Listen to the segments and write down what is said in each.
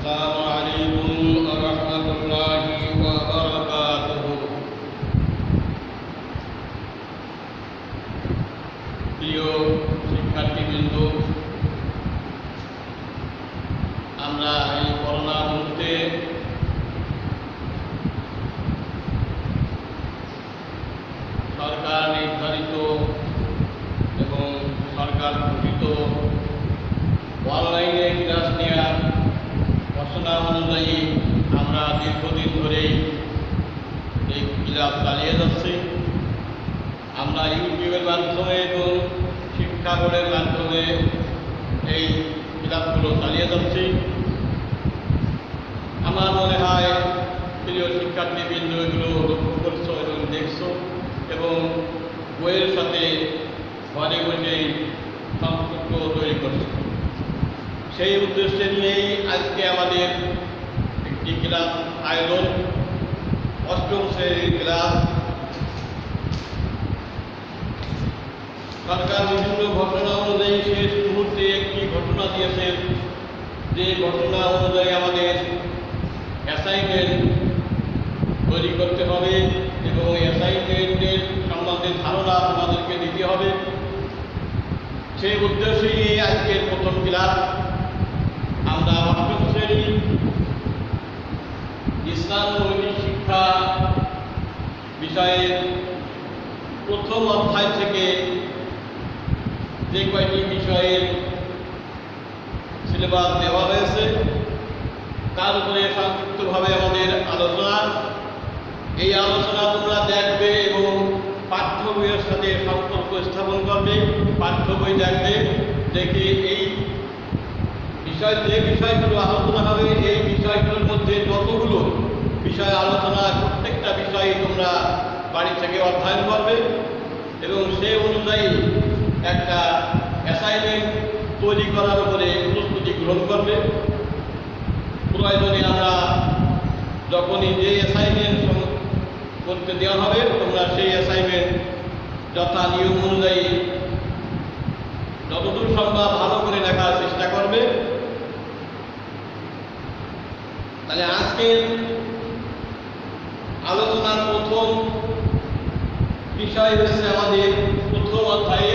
আসসালামু আলাইকুম ওয়া রাহমাতুল্লাহি ওয়া বারাকাতুহু। প্রিয় শিক্ষার্থীবৃন্দ, আমরা এই করোনা মুহূর্তে সরকার নির্ধারিত এবং সরকার ঘোষিত অনলাইনে ক্লাস নেওয়ার ঘোষণা অনুযায়ী আমরা দীর্ঘদিন ধরেই এই ক্লাস চালিয়ে যাচ্ছি। আমরা ইউটিউবের মাধ্যমে এবং শিক্ষা বোর্ডের মাধ্যমে এই ক্লাসগুলো চালিয়ে যাচ্ছি। আমার মনে হয় প্রিয় শিক্ষার্থীবৃন্দ এগুলো লক্ষ্য করছো এবং দেখছো এবং বইয়ের সাথে ঘরে বসেই সম্পর্ক তৈরি করছো। সেই উদ্দেশ্যে নিয়েই আজকে আমাদের একটি ক্লাস আয়োজন, অষ্টম শ্রেণীর ক্লাস। সরকার বিভিন্ন ঘটনা অনুযায়ী শেষ মুহূর্তে একটি ঘটনা দিয়েছেন, যে ঘটনা অনুযায়ী আমাদের অ্যাসাইনমেন্ট তৈরি করতে হবে এবং অ্যাসাইনমেন্টের সম্বন্ধে ধারণা আমাদেরকে দিতে হবে। সেই উদ্দেশ্যে নিয়ে আজকের প্রথম ক্লাস। আমরা অষ্টম শ্রেণী ইসলাম নৈতিক শিক্ষা বিষয়ের প্রথম অধ্যায় থেকে যে কয়টি বিষয়ের সিলেবাস দেওয়া হয়েছে তার উপরে সংক্ষিপ্তভাবে আমাদের আলোচনা। এই আলোচনা তোমরা দেখবে এবং পাঠ্য বইয়ের সাথে সম্পর্ক স্থাপন করবে। পাঠ্য বই দেখবে, দেখে এই যে বিষয়গুলো আলোচনা হবে এই বিষয়গুলোর মধ্যে যতগুলো বিষয় আলোচনা, প্রত্যেকটা বিষয় তোমরা বাড়ি থেকে অধ্যয়ন করবে এবং সেই অনুযায়ী একটা অ্যাসাইনমেন্ট তৈরি করার উপরে প্রস্তুতি গ্রহণ করবে। প্রয়োজনে আমরা যখনই যে অ্যাসাইনমেন্ট করতে দেওয়া হবে তোমরা সেই অ্যাসাইনমেন্ট যথা নিয়ম অনুযায়ী যতদূর সম্ভব ভালো করে লেখার চেষ্টা করবে। তাহলে আজকের আলোচনার প্রথম বিষয় হচ্ছে আমাদের প্রথম অধ্যায়ে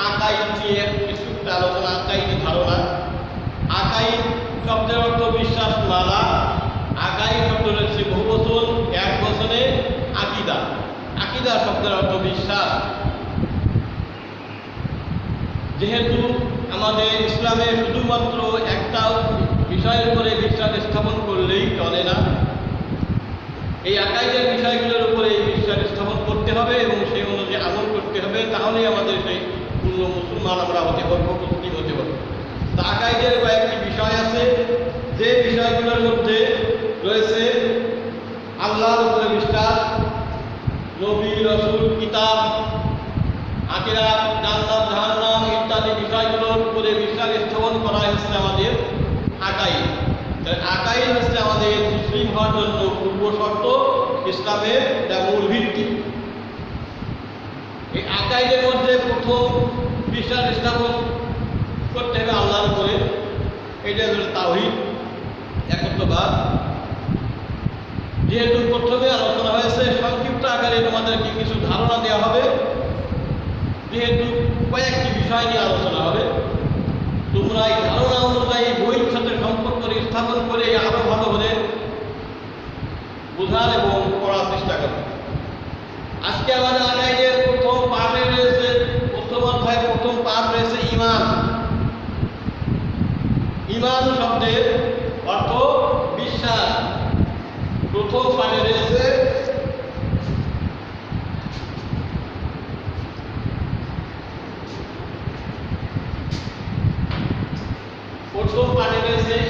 আকাইদ নিয়ে কিছুটা আলোচনা। আকাইদ ধারণা। আকাইদ শব্দের অর্থ বিশ্বাস মালা। আকাইদ শব্দ হচ্ছে বহুবচন, এক বচনে আকিদা। আকিদা শব্দের অর্থ বিশ্বাস। যেহেতু আমাদের ইসলামে শুধুমাত্র একটা বিষয়ের উপরে বিশ্বাস স্থাপন করলেই চলে না, এই আকাইদের বিষয়গুলোর উপরে বিশ্বাস স্থাপন করতে হবে এবং সেই অনুযায়ী আমল করতে হবে, তাহলেই আমাদের সেই পূর্ণ মুসলমান আমরা হতে পারবো, প্রস্তুতি হতে পারবো। তা আকাইদের কয়েকটি বিষয় আছে, যে বিষয়গুলোর মধ্যে রয়েছে আল্লাহর উপরে বিশ্বাস, নবী, রাসূল, কিতাব, আখিরাত, জান্নাত, জাহান্নাম ইত্যাদি বিষয়গুলোর উপরে বিশ্বাস স্থাপন করা হচ্ছে আমাদের আকাইদ। আকাইদ হচ্ছে আমাদের মুসলিম হওয়ার জন্য পূর্ব শর্ত, ইসলামের যা মূল ভিত্তি। এই আকাইদের মধ্যে প্রথম বিশ্বাস স্থাপন করতে হবে আল্লাহর উপরে। এটা হচ্ছে তাওহীদ, একত্ববাদ। যেহেতু প্রথমে আলোচনা হয়েছে, সংক্ষিপ্ত আকারে তোমাদেরকে কিছু ধারণা দেওয়া হবে। যেহেতু কয়েকটি বিষয় নিয়ে আলোচনা হবে, তোমরা এই ধারণা অনুযায়ী বইয়ের সাথে সম্পর্ক স্থাপন করে আরো ভালো করে বোঝার এবং পড়ার চেষ্টা করবে। আজকে আমাদের আকাইদের প্রথম পাঠে রয়েছে, প্রথম অধ্যায়ের প্রথম পাঠ রয়েছে ঈমান। ঈমান শব্দের অর্থ বিশ্বাস। প্রথম পাঠে রয়েছে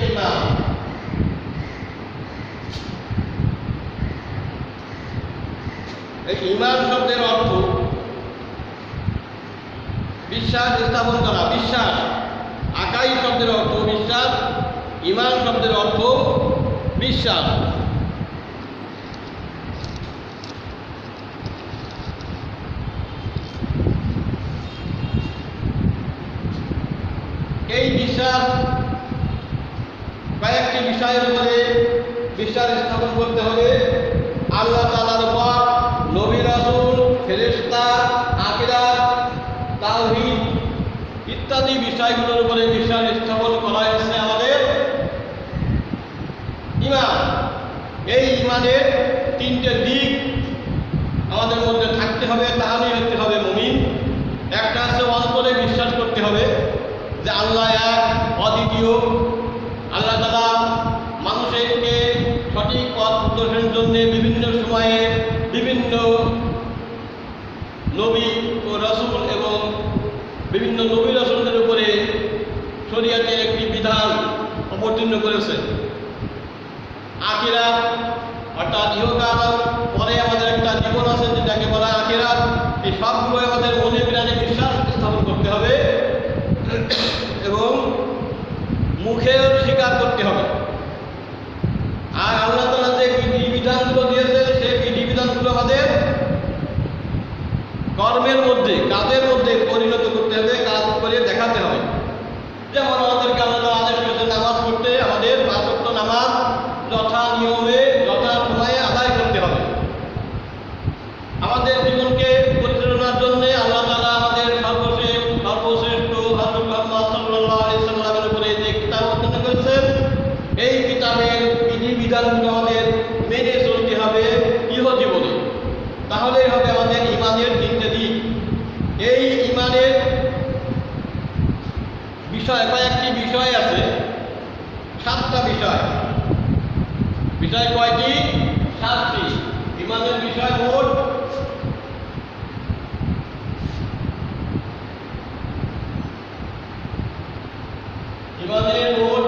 ঈমান। এই ঈমান শব্দের অর্থ বিশ্বাস স্থাপন করা, বিশ্বাস। আকাইদ শব্দের অর্থ বিশ্বাস, ঈমান শব্দের অর্থ বিশ্বাস। এই বিশ্বাস কয়েকটি বিষয়ের উপরে বিশ্বাস স্থাপন করতে হবে। আল্লাহ তাআলার উপর, নবী রাসূল, ফেরেশতা, আখিরাত, তাওহীদ ইত্যাদি বিষয়গুলোর উপরে বিশ্বাস স্থাপন করা হয়েছে আমাদের ঈমান। এই ঈমানের তিনটে দিক আমাদের মধ্যে থাকতে হবে, তাহলেই হতে হবে মুমিন। একটা হচ্ছে অন্তরে বিশ্বাস করতে হবে যে আল্লাহ এক, অদ্বিতীয়। আল্লাহ তাআলা মানুষকে সঠিক পথ প্রদর্শনের জন্য বিভিন্ন সময়ে বিভিন্ন নবী ও রাসূল এবং বিভিন্ন নবী রাসূলদের উপরে শরীয়তের একটি বিধান অবতীর্ণ করেছেন। আখিরাত অর্থাৎ ইহকাল পরে আমাদের একটা জীবন আছে যেটাকে বলা আখিরাত। এই সবগুলো আমাদের মনে প্রাণে বিশ্বাস স্থাপন করতে হবে এবং মুখে স্বীকার করতে হবে। আর আল্লাহ তাআলা যে বিধিবিধানগুলো দিয়েছেন সেই বিধিবিধানগুলো আমাদের কর্মের মধ্যে, কাজের মধ্যে পরিণত করতে হবে, কাজ করে দেখাতে হবে। যেমন আমাদেরকে আল্লাহ আদেশ করেছেন নামাজ পড়তে, আমাদের ৫ ওয়াক্ত নামাজ যথা নিয়মে যথা সময়ে আদায় করতে হবে। আমাদের জীবনকে পরিচালনার জন্য আল্লাহ তাআলা আমাদের সর্বশ্রেষ্ঠ হযরত মুহাম্মদ সাল্লাল্লাহু আলাইহি সাল্লামের উপরে যে কিতাব অবতীর্ণ করেছেন, এই কিতাবের বিধিবিধানগুলো আমাদের মেনে চলতে হবে ইহজীবনে। তাহলেই হবে আমাদের ঈমানের তিনটে দিক। এই ঈমানের বিষয় কয়েকটি বিষয় আছে, 7টা বিষয়। বিষয় কয়টি? 7টি। ঈমানের বিষয় মোট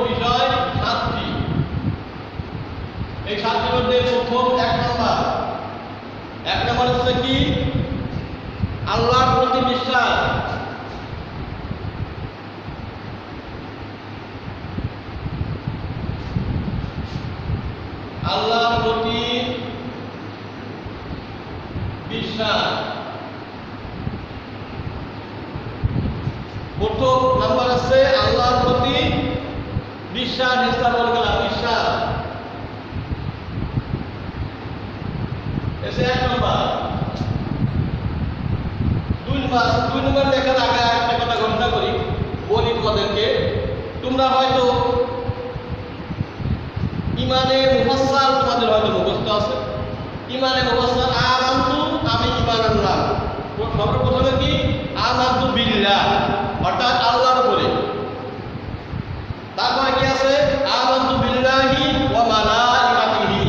বিষয় 7টি। এই 7টির মধ্যে প্রথম 1 নম্বর হচ্ছে কি? আল্লাহর প্রতি বিশ্বাস। আল্লাহর প্রতি বিশ্বাস। প্রথম নাম্বার আছে আল্লাহর প্রতি বিশ্বাস স্থাপন করা। বিশ্বাস এসে 1 নম্বর। 2 নম্বর দেখার আগে একটা কথা ঘোষণা করি, বলি তোমাদেরকে। তোমরা হয়তো ইমানে মুফাসসাল তোমাদের হয়তো মুখস্থ আছে। ইমানে মুফাসসাল আমানতু, আমি ঈমান আনলাম। সর্বপ্রথমে কি? আমানতু বিল্লাহ, অর্থাৎ আল্লাহর উপরে। তারপরে কি আছে? আমানতু বিল্লাহি ওয়া মালাইকাতিহি।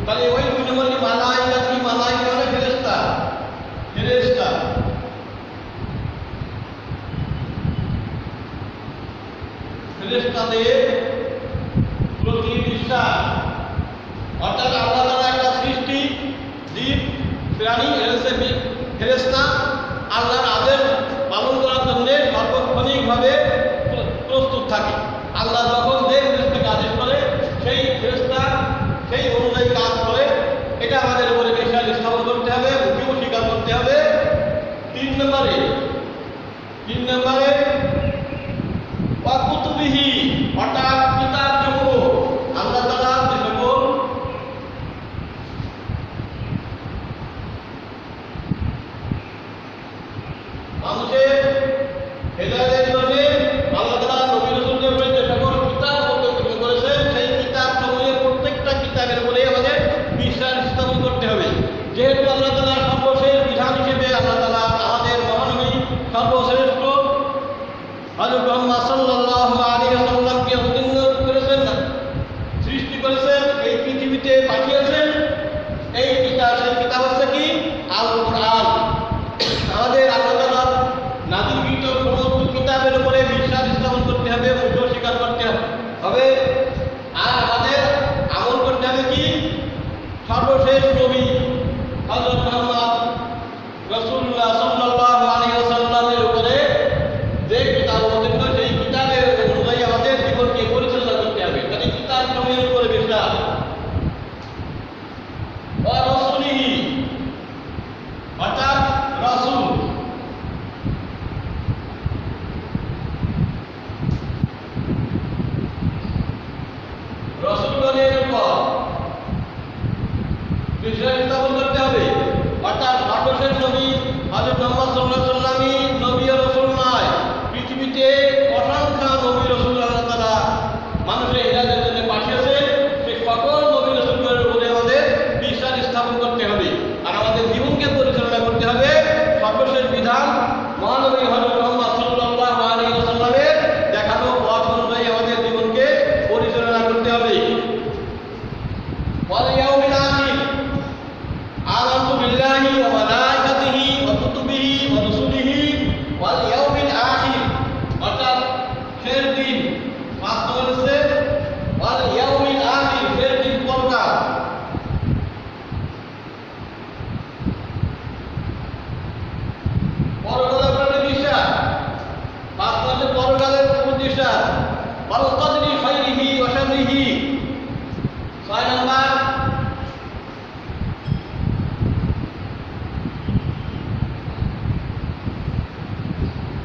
তাহলে ওই 2 নম্বর কি? মালাইকাতি, মালাইকা মানে ফেরেশতা। ফেরেশতা ফেরেশতাদের প্রতি বিশ্বাস, অর্থাৎ আল্লাহ তাআলা একটা সৃষ্টি, জীব, প্রাণী, ফেরেশতা আল্লাহর আদেশ পালন করার জন্য সার্বক্ষণিকভাবে প্রস্তুত থাকে। আল্লাহ যখন যে ফেরেশতাকে আদেশ করে সেই ফেরেশতা সেই অনুযায়ী কাজ করে। এটা আমাদের উপরে বিশ্বাস স্থাপন করতে হবে, মুখেও স্বীকার করতে হবে। 3 নম্বরে ওয়া কুতুবিহি, অর্থাৎ কিতাব সমূহ। আল্লাহ তাআলা যে সকল মানুষের হেদায়েতের জন্য আল্লাহ তাআলা নবী রাসূলদের উপরে যে সকল কিতাব অবতীর্ণ করেছেন, সেই কিতাব সমূহের প্রত্যেকটা কিতাবের উপরে আমাদের বিশ্বাস স্থাপন করতে হবে। যেহেতু আল্লাহ তাআলা সর্বশেষ বিধান হিসেবে আল্লাহ তাআলা আমাদের মহানবী সর্বশ্রেষ্ঠ হযরত মুহাম্মদ সাল্লাল্লাহু আলাইহি ওয়াসাল্লামকে অবতীর্ণ করেছেন, না সৃষ্টি করেছেন, এই পৃথিবীতে পাঠিয়েছেন। এই কিতাব, সেই কিতাব হচ্ছে কি? আল কোরআন। আমাদের আল্লাহ তাআলা নাযিলকৃত সমস্ত কিতাবের উপরে বিশ্বাস স্থাপন করতে হবে, মুখে স্বীকার করতে হবে। আর আমাদের আমল করতে হবে কি? সর্বশেষ নবী হযরত মুহাম্মদ রাসূলুল্লাহ সাল্লাল্লাহু আলাইহি ওয়াসাল্লামের উপরে যে কিতাব অবতীর্ণ, সেই ওয়াল কদরি খাইরিহি ওয়া শাররিহি। 6 নাম্বার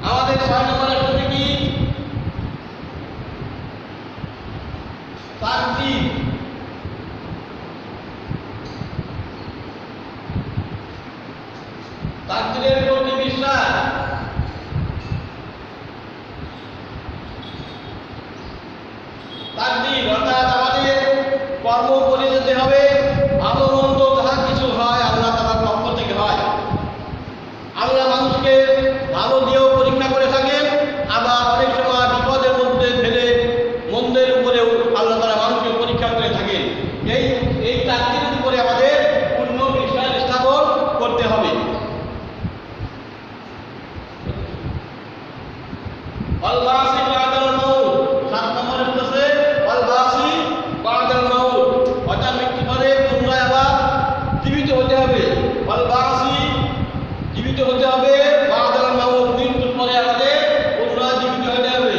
আমাদের 6 নম্বরের সাথে কি তাকদীর। তাকদীরের প্রতি বিশ্বাস। তাকদীর অর্থাৎ আমাদের কর্ম করে যেতে হবে, ভালো মন্দ যাহা কিছু হয় আল্লাহ তাআলার পক্ষ থেকে হয়। আল্লাহ মানুষকে ভালো দিয়েও পরীক্ষা করে থাকেন, আবার অনেক সময় বিপদের মধ্যে ফেলে মন্দের উপরেও আল্লাহ তাআলা মানুষকে পরীক্ষা করে থাকেন। এই তাকদীরের উপরে আমাদের পূর্ণ বিশ্বাস স্থাপন করতে হবে। ওয়াল বাসি বাদাল মাউত, 7 নম্বরের কাছে ওয়াল বাসি বাদাল মাউত, অর্থাৎ মৃত্যু পরে পুনরায় আবার জীবিত হতে হবে। ওয়াল বাসি জীবিত হতে হবে, বাদাল মাউত মৃত্যুর পরে আমাদের পুনরায় জীবিত হতে হবে।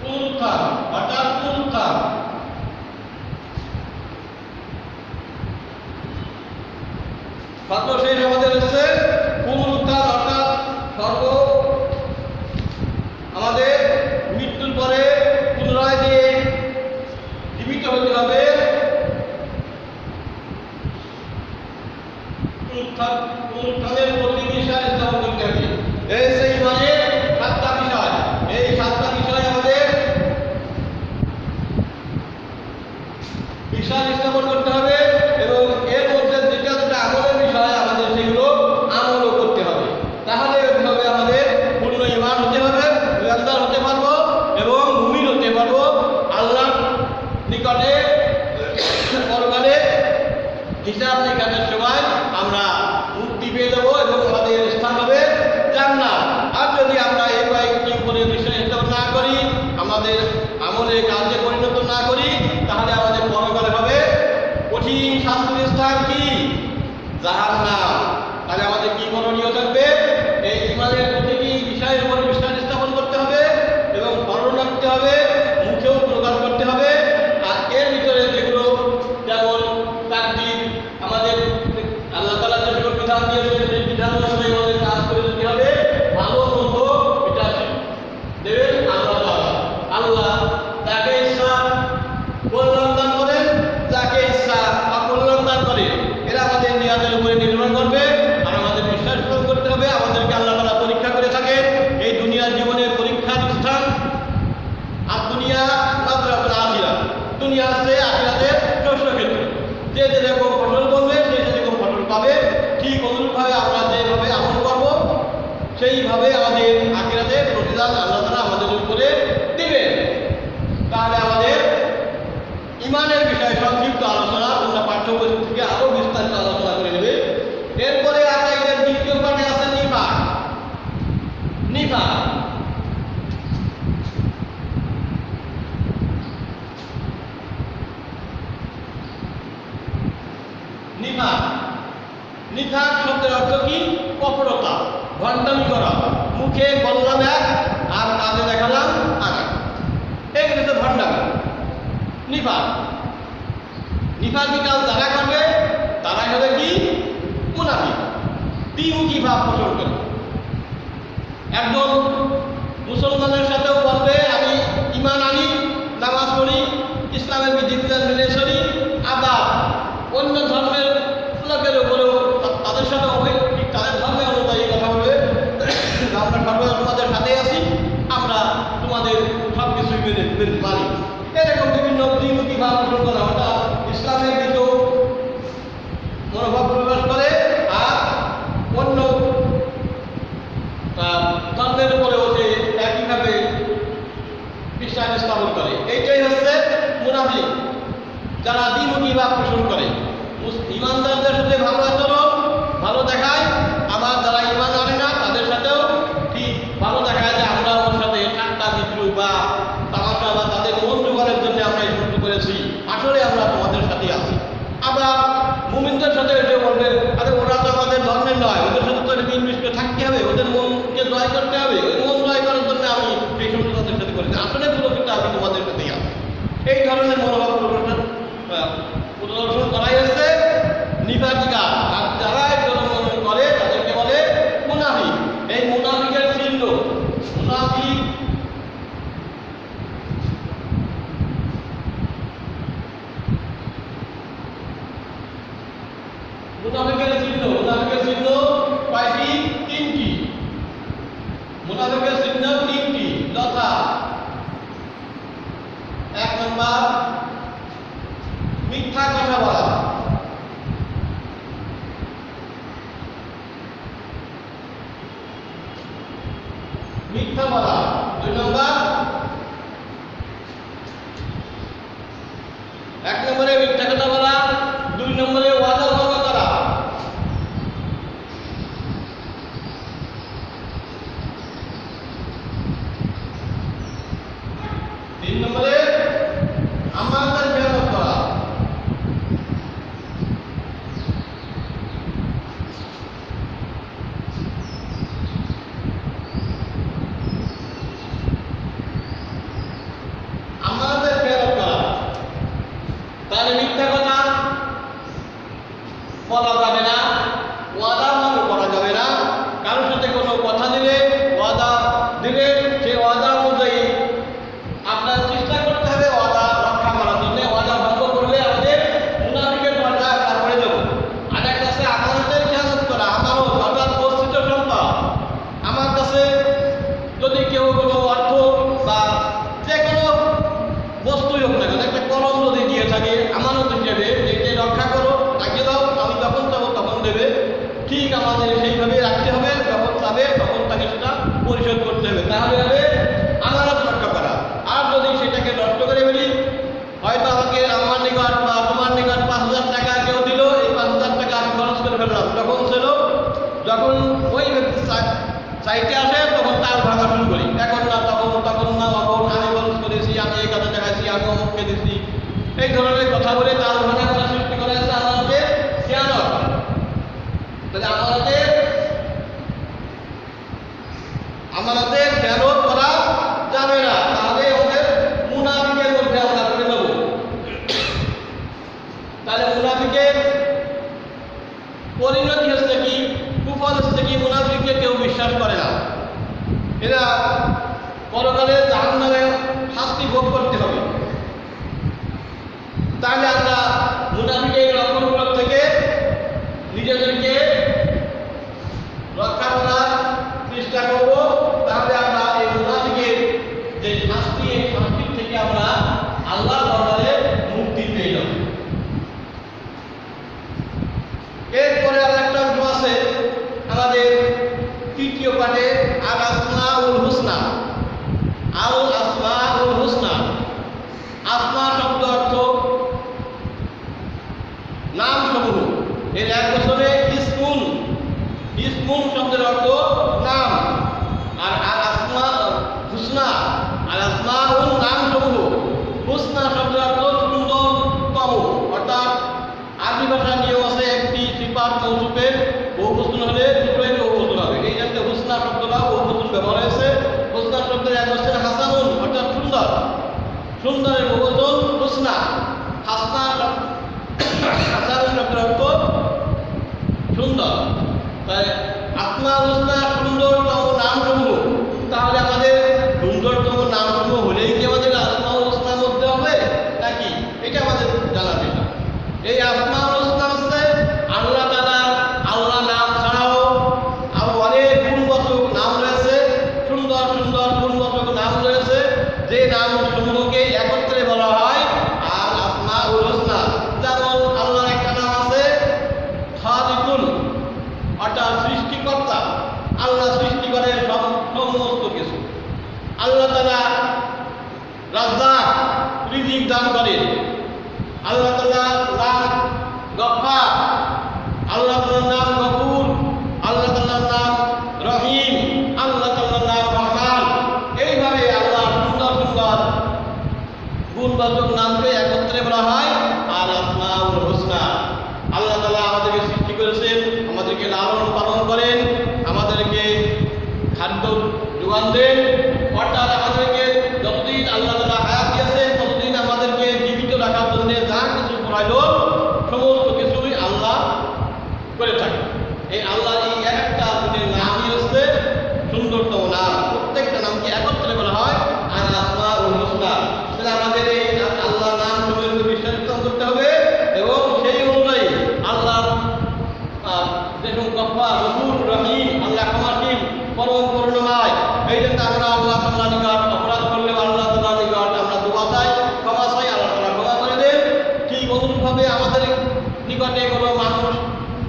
পুনরুত্থান অর্থাৎ পুনরুত্থান। সর্বশেষ আমাদের হচ্ছে পুনরুত্থান অর্থাৎ আমাদের মৃত্যুর পরে পুনরায় যে জীবিত হতে হবে। পুনরুত্থানের প্রতি বিশ্বাস স্থাপন করতে হবে। এই সেই মানে 7টা বিষয়। এই 7টা বিষয় আমাদের বিশ্বাস স্থাপন করতে হবে এবং এর মধ্যে যেটা যেটা আমলের বিষয় আমাদের সেগুলো আমলও করতে হবে। তাহলে হবে আমাদের পূর্ণ ঈমান হতে হবে, ইমানদার হতে পারবো এবং মুমিন হতে পারবো। আল্লাহর নিকটে পরকালে হিসাব নিকাশের সময় আমরা মুক্তি পেয়ে যাবো এবং আমাদের স্থান হবে জান্নাত। আর যদি আমরা এই কয়েকটি উপরে বিশ্বাস স্থাপন না করি, আমাদের আমলে কাজে পরিণত না করি, তাহলে আমাদের পরকালে হবে কঠিন শাস্তির স্থান কি জাহান্নাম। তাহলে আমাদের কি করণীয় থাকবে? এই ঈমানের প্রতিটি বিষয়ের উপর বিশ্বাস স্থাপন করতে হবে এবং স্মরণ রাখতে হবে, মুখেও প্রকাশ করতে হবে। আর এর ভিতরে যেগুলো যেমন তাকদীর, আমাদের আল্লাহ তাআলা যে বিধান দিয়েছেন সেই বিধান অনুযায়ী আমাদের কাজ করে যেতে হবে। ভালো মন্দ এটা দেবেন আল্লাহ তাআলা। আল্লাহ যাকে ইচ্ছা কল্যাণ দান করেন, যাকে ইচ্ছা অকল্যাণ দান করেন। এরা আমাদের নিয়াতের উপরে নির্ভর করবে। আর আমাদের বিশ্বাস করতে হবে আমাদেরকে আল্লাহ তাআলা পরীক্ষা করে থাকেন। এই দুনিয়ার জীবনে পরীক্ষার স্থান আর দুনিয়া মাযরাতুল আখিরা, দুনিয়া হচ্ছে আখিরাতের শস্যক্ষেত্র। যে যেরকম ফসল করবে সে যেরকম ফসল পাবে, ঠিক অনুরূপভাবে আমরা যেভাবে আমল করব সেইভাবে আমাদের আখিরাতের প্রতিদান আল্লাহ তাআলা আমাদের উপরে দিবেন। তাহলে আমাদের ঈমানের বিষয়ে সংক্ষিপ্ত আলোচনা তোমরা পাঠ্যবই থেকে আরো বিস্তারিত আলোচনা করে নেবে। এরপরে আকাইদের দ্বিতীয় পাঠে আছে নিফাক। নিফাক নিফাক নিফাক শব্দের অর্থ কি? কপটতা, ভণ্ডামি করা। মুখে বললাম এক আর কাজে দেখালাম আর এক, এগুলো তো ভণ্ডামি। নিফাক নিফাকি কাজ যারা করবে তারাই হবে কি? মুনাফিক, দ্বিমুখী ভাব পোষণ করে। একজন মুসলমানের সাথেও বলবে আমি ঈমান আনি, নামাজ পড়ি, ইসলামের বিধিবিধান মেনে চলি, আবার অন্য ধর্মের লোকের উপরেও তাদের সাথে ঠিক তাদের ধর্মের অনুযায়ী কথা বলবে আমরা সর্বদা তোমাদের সাথেই আছি, আমরা তোমাদের সব কিছুই মেনে মানি। এরকম বিভিন্ন দ্বিমুখী ভাব পোষণ করা অর্থাৎ ইসলামের কিছু মনোভাব প্রকাশ করে আর অন্য ধর্মের উপরেও সে একইভাবে বিশ্বাস স্থাপন করে। এইটাই হচ্ছে মুনাফিক, যারা দ্বিমুখী ভাব পোষণ করে। ঈমানদারদের সাথে ভালো আচরণ, ভালো দেখায়, আবার যারা ঈমান আনে না তাদের সাথেও ঠিক ভালো দেখায় যে আমরা ওর সাথে ঠাট্টা বিদ্রুপ বা তামাশা বা তাদের মন জোগাড়ের জন্য আমরা এই শুরু করেছি, আসলে আমরা তোমাদের সাথে আছি। আবার মুমিনদের সাথে এসে বলবে আরে ওরা তো আমাদের ধর্মের নয়, ওদের সাথে তো মিল মিশে থাকতে হবে, ওদের মনকে জয় করতে হবে, ওই মন জয় মিথ্যা বলা। 2 নম্বর, 1 নম্বরে মিথ্যা কথা বলা, 2 নম্বরে ওয়াদা ভঙ্গ করা। 3 নম্বরে আমানতের খেয়ানত করা। আমানতের খেয়ানত করা তাহলে মিথ্যা কথা বলা যাবে না, ওয়াদা ভঙ্গ করা যাবে না। কারোর সাথে কোনো কথা দিলে, ওয়াদা দিলে সেই ওয়াদা অনুযায়ী আপনার চেষ্টা করতে হবে ওয়াদা রক্ষা করার জন্য। ওয়াদা ভঙ্গ করলে আমাদের মুনাফিকের পর্যায়ে আমরা পড়ে যাব। আর একটা আছে আমানতের খেয়ানত করা। আমানত অর্থাৎ গচ্ছিত সম্পদ। আমার কাছে যদি কেউ কোনো অর্থ বা যে কোনো বস্তুই হোক না কেন, একটা কলম যদি দিয়ে থাকে আমানত হিসেবে, এটি রক্ষা করো, তাকে দাও, আমি যখন চাবো তখন দেবে, ঠিক আমাদের সেইভাবে রাখতে হবে। যখন চাবে তখন তাকে সেটা পরিশোধ করতে হবে, তাহলে হবে আমানত রক্ষা করা। আর যদি সেটাকে নষ্ট করে ফেলি, হয়তো আমাকে আমার নিকট বা তোমার নিকট 5,000 টাকা কেউ দিল, এই 5,000 টাকা আমি খরচ করে ফেললাম, যখন ওই ব্যক্তি চাইতে আসে তখন তার ভাঙা শুরু করি। এখন না তখন, তখন না তখন, আমি খরচ করেছি, আমি এই কাজে দেখাইছি, আমি অমুককে দিচ্ছি, এই ধরনের কথা বলে তার ভাঙা করা সৃষ্টি করা হয়েছে আমাদের খেয়ানত। তাহলে আমাদের খেয়ানত করা যাবে না, তাহলে ওদের মুনাফিকের মধ্যে আমরা করে দেব। তাহলে মুনাফিকের পরিণতি হচ্ছে কি, কুফর হচ্ছে কি, মুনাফিককে কেউ বিশ্বাস করে না। এরা পরকালে জাহান্নামে শাস্তি ভোগ করতে হবে। তাহলে আমরা মুনাফিকের লক্ষণগুলো থেকে নিজেদেরকে রক্ষা করার চেষ্টা করব। তাহলে আমরা এই মুনাফিকের যে শাস্তি, এই শাস্তির থেকে আমরা আল্লাহর দরবারে মুক্তি পেয়ে যাব। এরপরে আরেকটা অংশ আছে আমাদের 3য় পাঠে, আল আসমাউল হুসনা। আল আসমাউল হুসনা, আসমা শব্দ অর্থ নাম সমূহ। এর 1 বছরে ইসমুন, ইসমুন শব্দের অর্থ নাম। আর আল আসমা হুসনা, আল আসমাউল নাম সমূহ। হুসনা শব্দের অর্থ সুন্দরতম। অর্থাৎ আরবি ভাষা নিয়ম আছে, একটি সিফাত মৌসুফের বহুবচন হলে দুটোই বহুবচন হবে। এই জন্য হুসনা শব্দটা বহুবচন ব্যবহার হয়েছে। হুসনা শব্দের 1 বছর হাসানুন অর্থাৎ সুন্দর, সুন্দরের বহুবচন হুসনা। হাসানুন শব্দের অর্থ সুন্দর। তাই আসমাউল হুসনা সুন্দরতম নাম সমূহ। তাহলে আমাদের সুন্দরতম নাম সমূহ হলেই কি আমাদের আসমাউল হুসনার মধ্যে হবে নাকি, এটা আমাদের জানার বিষয়। এই আসমাউল হুসনা হচ্ছে আল্লাহ তাআলা, আল্লাহ নাম ছাড়াও আরো অনেক গুণবাচক নাম রয়েছে, সুন্দর সুন্দর গুণবাচক নাম রয়েছে, যে নাম সমূহকে একত্রে বলা হয় আর আসমাউল হুসনা। যেমন আল্লাহর একটা নাম আছে খালিকুন, অর্থাৎ সৃষ্টিকর্তা। আল্লাহ সৃষ্টি করে সমস্ত কিছু। আল্লাহ তাআলা রাজ্জাক, রিজিক দান করেন। আল্লাহ তাআলা নাম গফফার, আল্লাহ তাআলার নাম গফুর, আল্লাহ তাআলার নাম রহিম, আল্লাহ তাআলার নাম রহমান। এইভাবে আল্লাহ সুন্দর সুন্দর গুণবাচক নামকে একত্রে বলা হয় আর আসমাউল হুসনা। আল্লাহ তাআলা আমাদেরকে সৃষ্টি করেছেন, আমাদেরকে লালন পালন করেন, আমাদেরকে খাদ্য যোগান দেন। অর্থাৎ আমাদেরকে যতদিন আল্লাহ তাআলা হায়াত দিয়েছেন ততদিন আমাদেরকে জীবিত রাখার জন্য যা কিছু প্রয়োজন সমস্ত কিছুই আল্লাহ করে থাকে। এই আল্লাহর এই একটা গুণের নামই হচ্ছে সুন্দরতম নাম। প্রত্যেকটা নামকে একত্রে বলা হয় আর আসমাউল হুসনা। তাহলে আমাদের এই আল্লাহর নাম সমূহকে বিশ্বাস করতে হবে এবং সেই অনুযায়ী আল্লাহ যেরকম গফফার, গফুর, রহিম, আল্লাহ ক্ষমাশীল, পরম করুণাময়। এই জন্য আমরা আল্লাহ তাআলার নিকট অপরাধ করলে আল্লাহ তাআলার নিকট আমরা দোয়া চাই, ক্ষমা চাই, আল্লাহ তাআলা ক্ষমা করে দেন। ঠিক অনুরূপভাবে আমাদের নিকটে কোনো মানুষ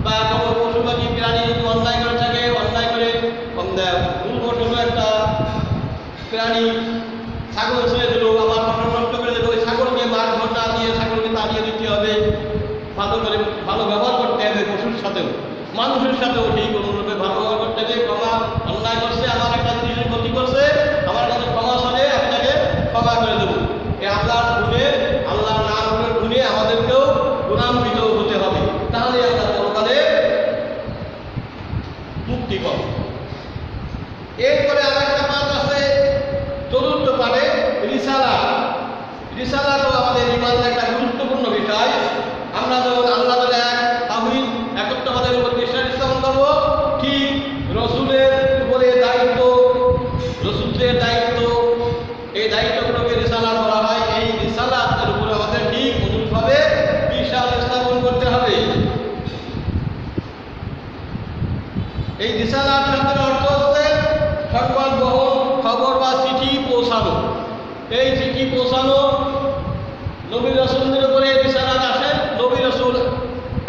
বা কোনো পশু পাখি প্রাণী যদি অন্যায় করে থাকে, অন্যায় করে ভুলবশত একটা প্রাণী ছাগল ছেড়ে দিল, আবার ফসল নষ্ট করে দিল, ওই ছাগলকে মার ঘর না দিয়ে ছাগলকে তাড়িয়ে দিতে হবে, ভালো করে ভালো ব্যবহার করতে হবে। পশুর সাথেও মানুষের সাথেও ঠিক অনুরূপে ভালো ব্যবহার করতে হবে। ক্ষমা অন্যায় করছে, আমার একটা জিনিসের ক্ষতি করছে, আমার কাছে ক্ষমা করে আপনাকে ক্ষমা করে দেবো। এই আল্লাহর গুণে, আল্লাহর নামের গুণে আমাদেরকেও গুণান্বিত হতে হবে, তাহলে আমরা পরকালে মুক্তি পাব। এরপরে আর একটা পাঠ আছে, চতুর্থ পাঠে রিসালা। রিসালাও আমাদের ইমানের একটা গুরুত্বপূর্ণ বিষয়। আমরা যখন আল্লাহ এক তাওহীদ একত্ববাদের উপর বিশ্বাস স্থাপন করব, ঠিক রসুলের উপরে দায়িত্ব, রসুলের দায়িত্ব, এই দায়িত্বগুলোকে রিসালা বলা হয়। এই রিসালাতের উপরে আমাদের ঠিক অনুরূপভাবে বিশ্বাস স্থাপন করতে হবে। এই রিসালার শব্দের অর্থ হচ্ছে সংবাদ বহন, খবর বা চিঠি পৌঁছানো। এই চিঠি পৌঁছানো, নবী রাসূলদের উপরে রিসালাত আসে। নবী রাসূল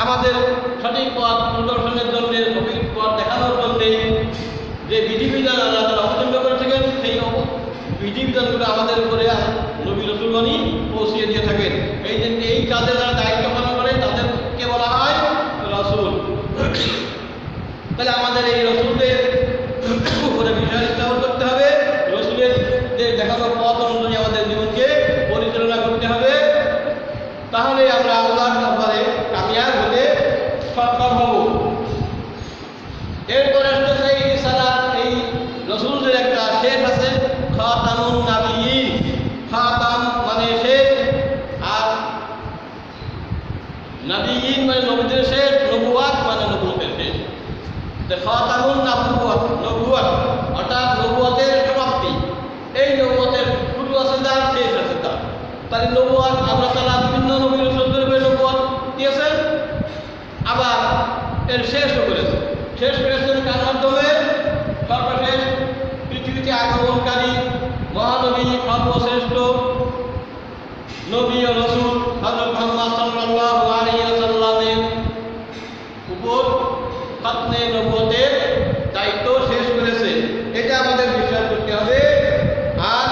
আমাদের সঠিক পথ প্রদর্শনের জন্য, সঠিক পথ দেখানোর জন্য যে বিধিবিধান আল্লাহ তাআলা অবতীর্ণ করে থাকেন, সেই বিধিবিধানগুলো আমাদের উপরে নবী রাসূলগণই পৌঁছিয়ে দিয়ে থাকেন। এই জন্য এই কাজে যারা দায়িত্ব পালন করে তাদেরকে বলা হয় রাসূল। তাহলে আমাদের এই রসুলদের উপরে বিশ্বাস স্থাপন করতে হবে, রসুলের দেখানো পথ অনুযায়ী আমাদের জীবনকে পরিচালনা করতে হবে, তাহলে আমরা আল্লাহর ব্যাপারে কামিয়াব হতে সক্ষম হব। এরপরে আসতেছে এই রিসালাত, এই রসুলদের একটা শেষ আছে, খাতামুন নাবিয়্যিন। খাতাম মানে শেষ, আর নাবিয়্যিন মানে নবীদের শেষ, নবুয়াত মানে নবুয়তের শেষ। খাতামুন নবুওয়াত, নবুওয়াত অর্থাৎ নবুয়তের সমাপ্তি। এই নবুয়তের শুরু আছে তার, শেষ আছে তার। তাহলে নবুওয়াত আল্লাহ তাআলা বিভিন্ন নবী রাসূলদের উপরে নবুওয়াত দিয়েছেন, আবার এর শেষও করেছেন। শেষ করেছেন কার মাধ্যমে? সর্বশেষ পৃথিবীতে আগমনকারী মহানবী, সর্বশ্রেষ্ঠ নবী ও রাসূল হযরত মুহাম্মদ সাল্লাল্লাহু আলাইহি ওয়াসাল্লামের উপর খাতমে নবুয়তের দায়িত্ব শেষ করেছে। এটা আমাদের বিশ্বাস করতে হবে। আর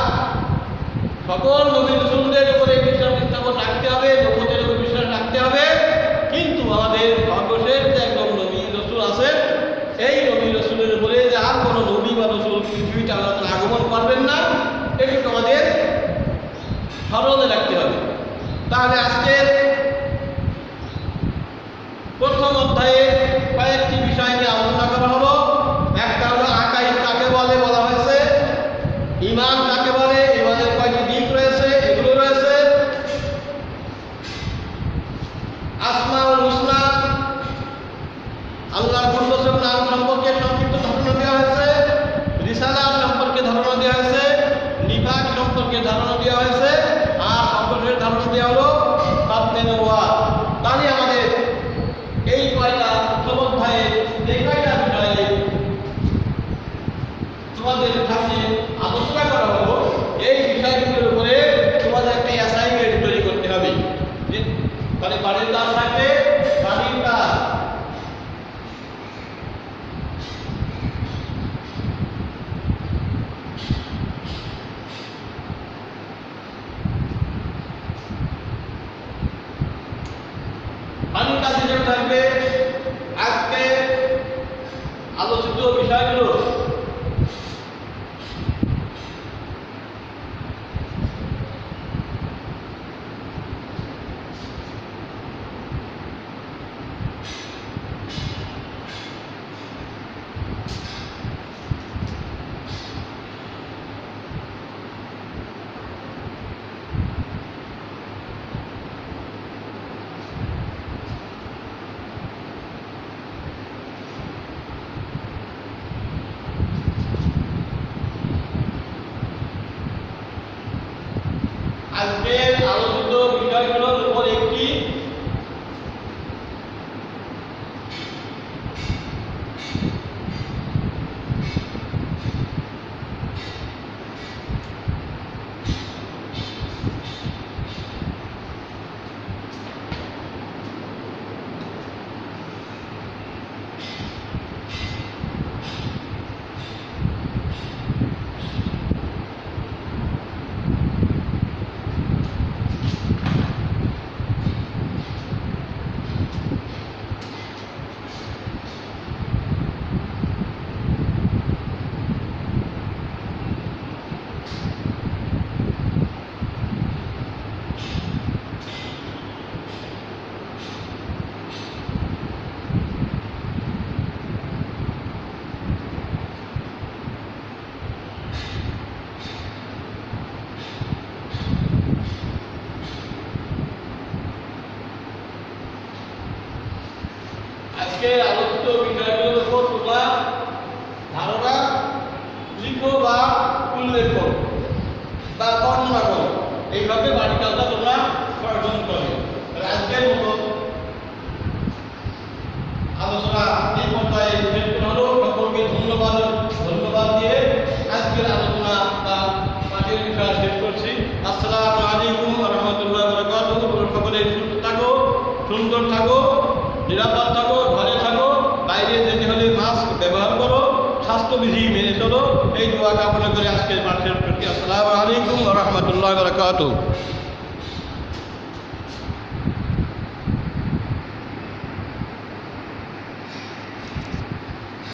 সকল নবী রাসূলদের উপরে বিশ্বাস স্থাপন রাখতে হবে, নবুয়তের উপর বিশ্বাস রাখতে হবে। কিন্তু আমাদের সর্বশেষ যে একজন নবী রাসূল আছেন, এই নবী রাসূলের উপরে যে আর কোনো নবী বা রাসূল পৃথিবীতে আল্লাহ তাআলা আগমন করবেন না, এটুকু আমাদের স্মরণে রাখতে হবে। তাহলে আজকের প্রথম অধ্যায়ে কয়েকটি বিষয় নিয়ে আলোচনা করা হলো। একটা হলো আকাইদ কাকে বলে, বলা হয়েছে ঈমান কাকে বলে, ঈমানের কয়টি দিক রয়েছে, এগুলো রয়েছে। আসমাউল হুসনা, আল্লাহর গুণবাচক নাম সম্পর্কে সংক্ষিপ্ত ধারণা দেওয়া হয়েছে। রিসালাত সম্পর্কে ধারণা দেওয়া হয়েছে, নিফাক সম্পর্কে ধারণা দেওয়া হয়েছে, আর সর্বশেষ ধারণা দেওয়া হলো খাতমে নবুওয়াত। তাহলে আমাদের এই কয়টা প্রথম অধ্যায়ে যে কয়টা বিষয়ে তোমাদের সামনে আলোচনা করা হলো, এই বিষয়গুলোর উপরে তোমাদের একটা অ্যাসাইনমেন্ট তৈরি করতে হবে। মানে বাড়ির কাজ থাকবে, বাড়ির কাজ। বাড়ির কাজে যেটা থাকবে, আজকে আলোচিত বিষয়গুলো আজকের আলোচিত বিষয়গুলোর উপর একটি আলোচনা বা পাঠের বিষয় শেষ করছি। আসসালামু আলাইকুম ওয়া রাহমাতুল্লাহি ওয়া বারাকাতুহু। সকলে সুস্থ থাকো, সুন্দর থাকো, নিরাপদ থাকো, ঘরে থাকো, বাইরে যেতে হলে মাস্ক ব্যবহার করো, স্বাস্থ্যবিধি মেনে চলো। এই দোয়া কামনা করে আজকের পাঠ শেষ করছি। আসসালামু আলাইকুম ওয়া রাহমাতুল্লাহি ওয়া বারাকাতুহু।